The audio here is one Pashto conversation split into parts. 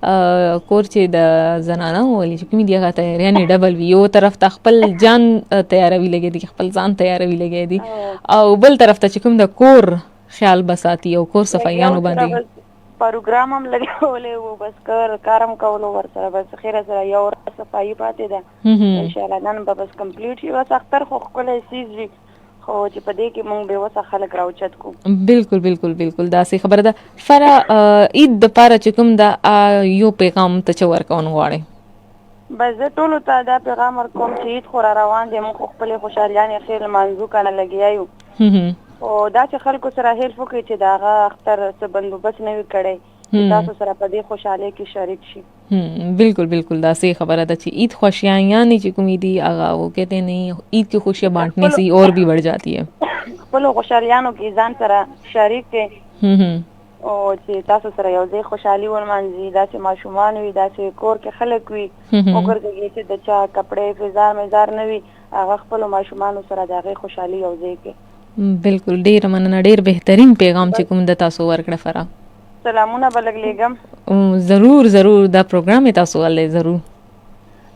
کور چې د زنانه ولې چې کومې دي هغه تیاریانې ډبل وي. یو طرف ته خپل جان تیاروي لګیا دي، خپل ځان تیاروي لګیا دي، او بل طرف ته چې کوم د کور خیال بساتي او کور صفایانو باندې پروګرام هم لګولې وو، بس کارم کولو ورسره، بس خیره سره یو ورځ صفایي پاتې ده ان شاء الله. نن به بس کمپلیټ شي. بس اختر خو ښکلی سیز وي، خو چې په دې کې مونږ بېوسه خلک راوچت کوو. بالکل بالکل بالکل داسې خبره ده. فرا عید دپاره چې کوم ده یو پیغام ته چې ورکون غواړئ؟ بس زه ټولو ته دا پیغام ورکوم چې عید خو را روان دی، مونږ خو خپلې خوشحالیانې خیر لمانځو که نه لګیا یو، خو دا چې خلکو سره هیلف وکړي چې د هغه اختر څه بندوبست نه وي کړی، چې تاسو سره په دې خوشحالۍ کې شریک شي. بالکل بالکل داسې خبره ده چې عید خوشیاں یعنی چې کومې دي هغه وہ کہتے نہیں عید کی خوشیاں بانٹنے سے اور بھی بڑھ جاتی ہے. خپلو خوشحالیانو کې ځان سره شریک کړئ او چې تاسو سره یو ځای خوشحالي ولمانځي. داسې ماشومان وي، داسې کور کې خلک وي، وګرځېږي چې د چا کپړې فزار مزار نه وي، هغه خپلو ماشومانو سره د هغې خوشحالي یو ځای کړي. بالکل ډیر مننه، ډیر بهترین پیغام چې کوم د تاسو ورکړه. فرا سلامونه به لږ لیږم. ضرور ضرور، دا پروګرام یې تاسو ولې ضرور.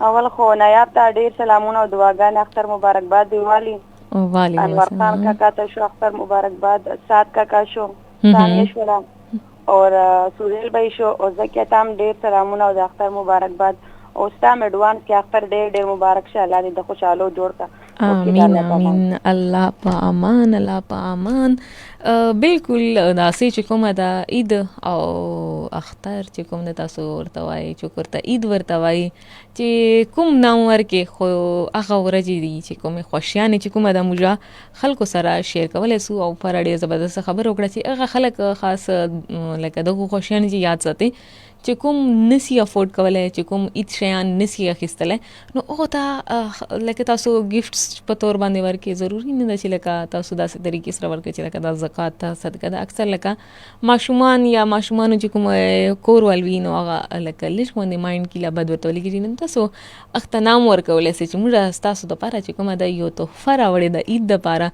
اول خو نایاب ته ډیر سلامونه او دعاګانې، اختر مبارکباد دی والی. انور خان کاکا ته شو اختر مبارکباد، سعد کاکا شو، ثانیه شولا اور سہیل بھائی شو، اور زکیہ تام ډیر سلامونه او د اختر مبارکباد. او ستا میډوانس کې اختر ډیر ډیر مبارک شه، الله دې د خوشحالو جوړ کا. آمین آمین، الله په امان، الله په امان. بالکل داسې چې کومه د عید او اختر چې کوم د تاسو ورته وایي چې ورته عید ورته وایي چې کوم نام ورکې، خو هغه ورځې دي چې کومې خوشیانې چې کومه د موږ خلکو سره شیر کولی سو. او پر ډېر زبردست خبر وکړه چې هغه خلک خاص لکه دغه خوشیانې چې یاد ساتي چې کوم نسی افورډ کولی، چې کوم عید شیان نسی اخیستلی، نو هغو ته لکه تاسو ګفټس په طور باندې ورکړئ. ضروري نه ده چې لکه تاسو داسې طریقې سره ورکړئ چې لکه دا زکات ته صدقه ده. اکثر لکه ماشومان یا ماشومانو چې کوم کور والوي، نو هغه لکه لږ باندې مایند کې لا بد ورته ولګېږي. نو تاسو اخته نام ورکولی سئ چې موږ ستاسو دپاره چې کومه ده یو تحفه راوړې د عید دپاره،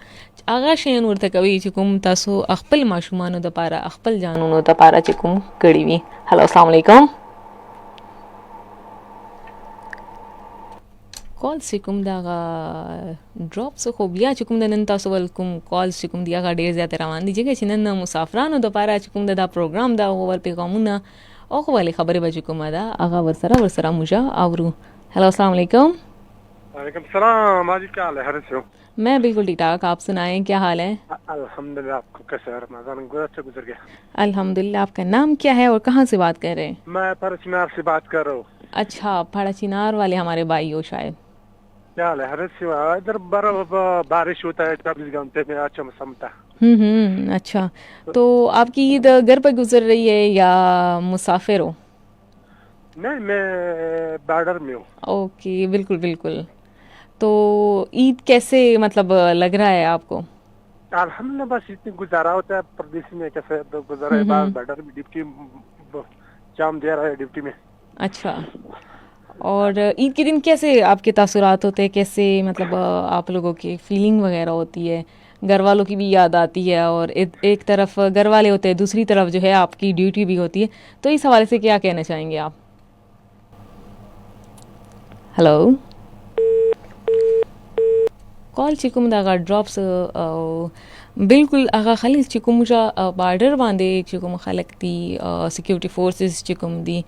هغه شیان ورته کوي چې کوم تاسو خپل ماشومانو دپاره، خپل جانونو دپاره چې کوم کړي وي. هلو، السلام علیکم. کال چې کوم د هغه ډراپس خو بیا چې کوم د نن تاسو ول کوم کالز چې کوم دی هغه ډېر زیات روان دي، ځکه چې نن مسافرانو دپاره چې کوم د دا پروګرام دا هغه ول پیغامونه او هغه ولې خبرې به چې کومه ده هغه ورسره موږ اورو. هلو، السلام علیکم. وعلیکم السلام. آج کیا حال ہے؟ حرس ہوں میں بالکل ٹھیک ٹھاک. آپ سنائیں کیا حال ہے؟ الحمدللہ. آپ کو کیسا ہے؟ رمضان اچھا گزر گیا؟ الحمدللہ. آپ کا نام کیا ہے اور کہاں سے بات کر رہے ہیں؟ میں پھاڑا چنار سے بات کر رہا ہوں. اچھا، پھاڑا چنار والے ہمارے بھائی ہو شاید. کیا حال ہے؟ حرس ادھر بارش ہوتا ہے 24 گھنٹے میں. اچھا موسم تھا. اچھا، تو آپ کی عید گھر پہ گزر رہی ہے یا مسافر ہو؟ نہیں، میں بارڈر میں ہوں. اوکے، بالکل بالکل. تو عید کیسے مطلب لگ رہا ہے آپ کو؟ الحمدللہ بس اتنی گزارا ہوتا ہے. پردیسی میں کیسے گزارا ہے، بارڈر میں ڈیوٹی جام دے رہا ہے ڈیوٹی میں. اچھا، اور عید کے دن کیسے آپ کے تاثرات ہوتے ہیں؟ کیسے مطلب آپ لوگوں کی فیلنگ وغیرہ ہوتی ہے؟ گھر والوں کی بھی یاد آتی ہے اور ایک طرف گھر والے ہوتے ہیں، دوسری طرف جو ہے آپ کی ڈیوٹی بھی ہوتی ہے. تو اس حوالے سے کیا کہنا چاہیں گے آپ؟ ہلو، کال چې کوم دغه ډراپس او بالکل هغه خلک چې کوم بارډر باندې چې کوم خلک دي، سیکیورټي فورسز چې کوم دي،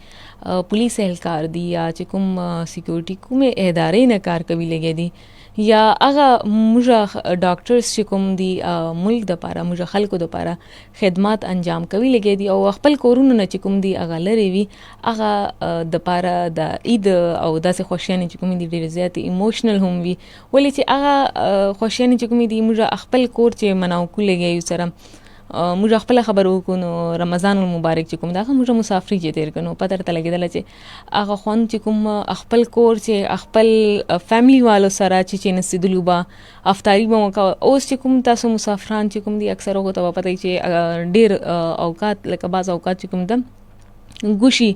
پولیس اهلکار دي، یا چې کوم سیکیورټي کومې ادارې نه کار کوي لګیا دي، یا هغه موږ ډاکټرز چې کوم دي ملک دپاره، موږ خلکو دپاره خدمات انجام کوي لګیا دي، او خپل کورونو نه چې کوم دي هغه لرې وي، هغه دپاره د عید او داسې خوښیانې چې کومې دي ډېرې زیاتې ایموشنل هم وي. ولې چې هغه خوښیانې چې کومې دي موږ خپل کور چې مناو کو لګیا یو سره، موږ خپله خبرې وکړو. نو رمضان المبارک چې کوم دا هغه موږ مسافري چې تېر کړو، نو پته راته لګېدله چې هغه خوند چې کوم خپل کور چې خپل فیملی والو سره چې نڅېدلو به افطاري به مو کوه. اوس چې کوم تاسو مسافران چې کوم دي اکثر هغو ته به پته وي چې ډېر اوقات لکه بعض اوقات چې کوم ده ګوشي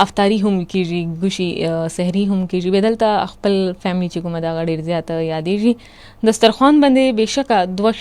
افطاري هم کېږي، ګوشي سحري هم کېږي. بیا دلته خپل فیملی چې کومه ده هغه ډېر زیاته یادېږي. دسترخوان باندې بېشکه دوه